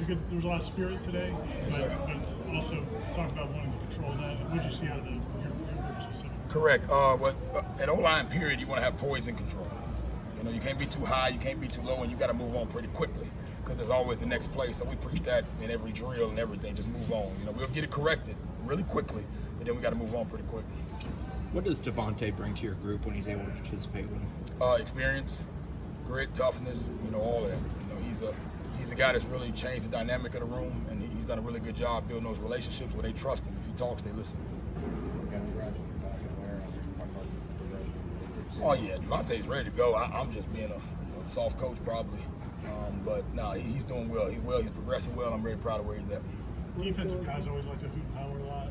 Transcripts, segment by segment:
there was a lot of spirit today, but also talk about wanting to control that. What did you see out of your group specifically? Correct. At O-line period, you want to have poise and control. You know, you can't be too high, you can't be too low, and you got to move on pretty quickly because there's always the next play. So we preach that in every drill and everything. Just move on. You know, we'll get it corrected really quickly, but then we got to move on pretty quick. What does Devontay bring to your group when he's able to participate with him? Experience, grit, toughness, you know, all of that. You know, he's a guy that's really changed the dynamic of the room, and he's done a really good job building those relationships where they trust him. If he talks, they listen. Oh yeah, Devontay's ready to go. I'm just being a soft coach probably, but no, he's doing well. He's progressing well. I'm very proud of where he's at. Defensive guys always like to hoop and holler a lot.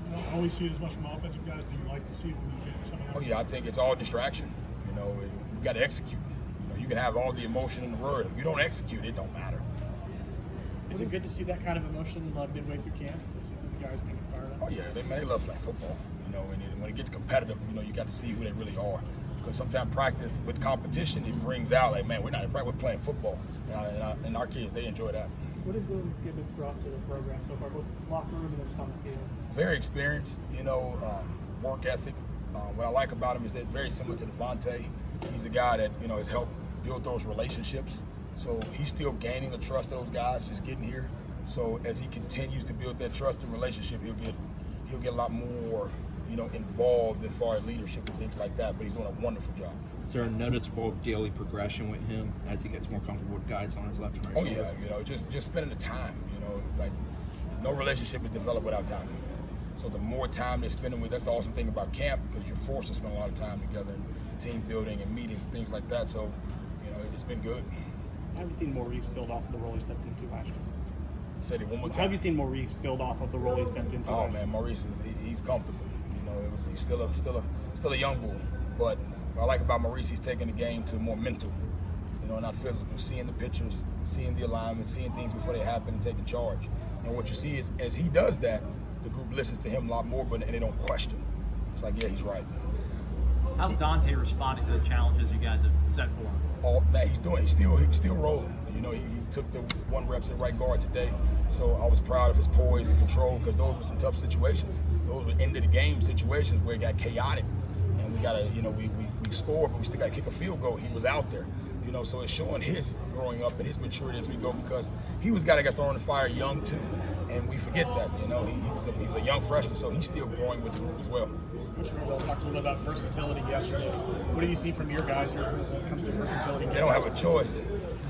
You don't always see it as much from offensive guys. Do you like to see it when you get some of that? Oh yeah, I think it's all distraction. You know, we got to execute. You know, you can have all the emotion in the world. If you don't execute, it don't matter. Is it good to see that kind of emotion midway through camp? To see the guys getting fired up? Oh yeah, they love playing football. You know, and when it gets competitive, you know, you got to see who they really are. Because sometimes practice with competition, it brings out like, man, we're not in practice, we're playing football. And our kids, they enjoy that. What has Dillan Gibbons brought to the program so far, both locker room and just on the field? Very experienced, you know, work ethic. What I like about him is that very similar to Devontay. He's a guy that, you know, has helped build those relationships. So he's still gaining the trust of those guys, just getting here. So as he continues to build that trust and relationship, he'll get a lot more, you know, involved as far as leadership and things like that. But he's doing a wonderful job. Is there a noticeable daily progression with him as he gets more comfortable with guys on his left and right Oh side? yeah, you know, just spending the time. You know, like no relationship is developed without time. So the more time they're spending with, that's the awesome thing about camp, because you're forced to spend a lot of time together and team building and meetings and things like that. So, you know, it's been good. Have you seen Maurice build off of the role he stepped into last year? Say it one more time. Have you seen Maurice build off of the role he stepped into? Oh man, Maurice he's comfortable. You know, he's still a young bull. But what I like about Maurice, he's taking the game to more mental. You know, not physical. Seeing the pictures, seeing the alignment, seeing things before they happen, and taking charge. And what you see is, as he does that, the group listens to him a lot more, and they don't question. It's like, yeah, he's right. How's Dante responding to the challenges you guys have set for him? Oh, man, he's still rolling. You know, he took the 1 reps at right guard today, so I was proud of his poise and control, because those were some tough situations. Those were end of the game situations where it got chaotic, and we gotta, you know, we scored, but we still gotta kick a field goal. He was out there, you know, so it's showing his growing up and his maturity as we go, because he was a guy that got thrown in the fire young too, and we forget that. You know, he was a young freshman, so he's still growing with the group as well. Coach Norvell talked a little bit about versatility yesterday. What do you see from your guys when it comes to versatility? They don't have a choice.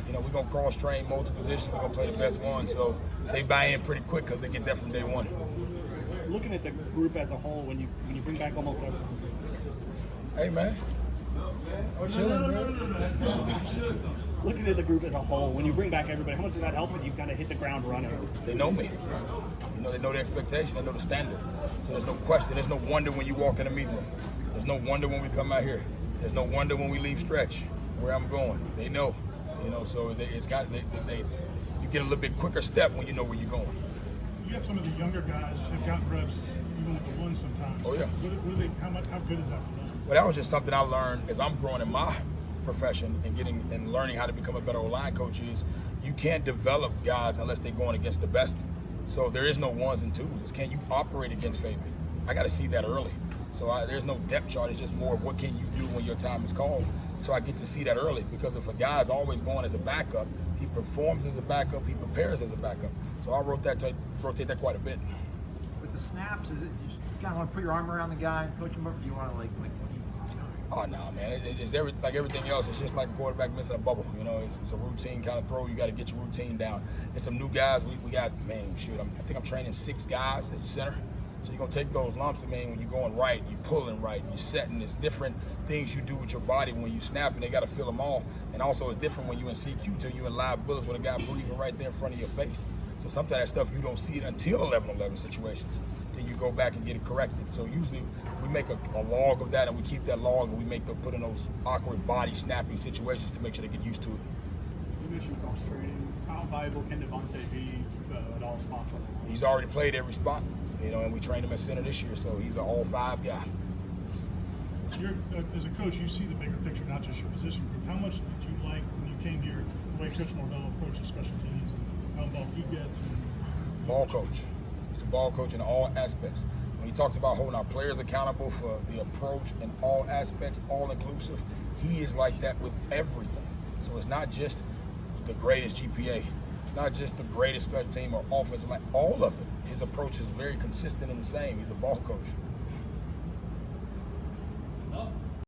You know, we're going to cross-train multiple positions. We're going to play the best one. So they buy in pretty quick because they get that from day one. Looking at the group as a whole, when you bring back almost everyone. Hey, man. I'm chilling, bro. Looking at the group as a whole, when you bring back everybody, how much does that help when you kind of hit the ground running? They know me. You know, they know the expectation. They know the standard. So there's no question. There's no wonder when you walk in the meeting room. There's no wonder when we come out here. There's no wonder when we leave stretch where I'm going. They know. You know, so you get a little bit quicker step when you know where you're going. You got some of the younger guys have gotten reps even with the ones sometimes. Oh yeah. How good is that for them? Well, that was just something I learned as I'm growing in my profession and learning how to become a better line coach. Is you can't develop guys unless they're going against the best. So there is no ones and twos. It's can you operate against favorite? I got to see that early. So there's no depth chart. It's just more of what can you do when your time is called. So I get to see that early, because if a guy is always going as a backup, he performs as a backup, he prepares as a backup. So I rotate that quite a bit. With the snaps, is it you just kind of want to put your arm around the guy and coach him up, or do you want to like Oh no, man! It's like everything else. It's just like a quarterback missing a bubble. You know, it's a routine kind of throw. You got to get your routine down. And some new guys. We got, man. Shoot, I think I'm training 6 guys at center. So you're gonna take those lumps. I mean, when you're going right, you're pulling right, you're setting. There's different things you do with your body when you snap, and they got to feel them all. And also, it's different when you're in CQ too. You're in live bullets with a guy breathing right there in front of your face. So sometimes that stuff you don't see it until 11-11 situations. Then you go back and get it corrected. So usually we make a log of that, and we keep that log, and we put in those awkward body snapping situations to make sure they get used to it. You mentioned cross training. How valuable can Devontay be at all spots on the line? He's already played every spot, you know, and we trained him at center this year, so he's an all-5 guy. As a coach, you see the bigger picture, not just your position group. How much did you like when you came here, the way Coach Norvell approaches special teams and how involved he gets. Ball coach. He's a ball coach in all aspects. When he talks about holding our players accountable for the approach in all aspects, all inclusive, he is like that with everything. So it's not just the greatest GPA. It's not just the greatest special team or offensive line. All of it. His approach is very consistent and the same. He's a ball coach.